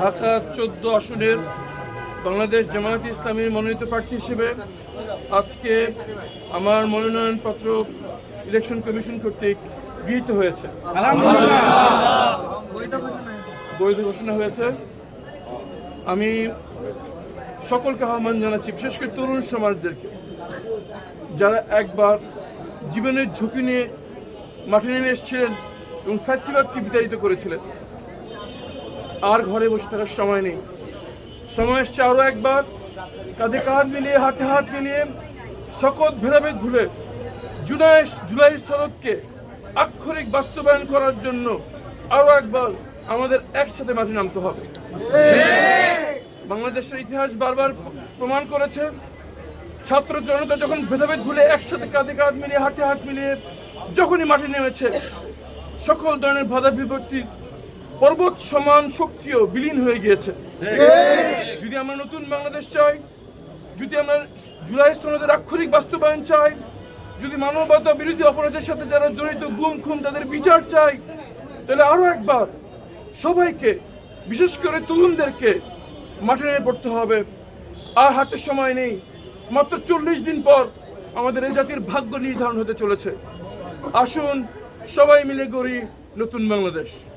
ঢাকা 14 আসনের বাংলাদেশ জামায়াতে ইসলামীর মনোনীত প্রার্থী হিসেবে আজকে আমার মনোনয়নপত্র ইলেকশন কমিশন কর্তৃক গৃহীত হয়েছে। বৈধ ঘোষণা হয়েছে। আমি সকলকে আহ্বান জানাচ্ছি, বিশেষ করে তরুণ সমাজদেরকে, যারা একবার জীবনের ঝুঁকি নিয়ে মাঠে নেমে এসেছিলেন এবং ফ্যাসিবাদকে বিতাড়িত করেছিলেন। আর ঘরে বসে থাকার সময় নেই। সময় এসছে আরও একবার কাঁধে কাঁধ মিলিয়ে, হাতে হাত মিলিয়ে, সকল ভেদাভেদ ভুলে জুলাই সনদকে আক্ষরিক বাস্তবায়ন করার জন্য আরও একবার আমাদের একসাথে মাঠে নামতে হবে। বাংলাদেশের ইতিহাস বারবার প্রমাণ করেছে, ছাত্র জনতা যখন ভেদাভেদ ভুলে একসাথে কাঁধে কাঁধ মিলিয়ে, হাতে হাত মিলিয়ে যখনই মাঠে নেমেছে, সকল ধরনের বাধা বিপত্তির পর্বত সমান শক্তিও বিলীন হয়ে গিয়েছে। যদি আমরা নতুন বাংলাদেশ চাই, যদি আমরা জুলাই সনদের আক্ষরিক বাস্তবায়ন চাই, যদি মানবতা বিরোধী অপরাধের সাথে যারা জড়িত গুম খুন তাদের বিচার চাই, তাহলে আরো একবার সবাইকে, বিশেষ করে তরুণদেরকে মাঠে নেমে পড়তে হবে। আর হাতে সময় নেই। মাত্র 40 দিন পর আমাদের এই জাতির ভাগ্য নির্ধারণ হতে চলেছে। আসুন সবাই মিলে গড়ি নতুন বাংলাদেশ।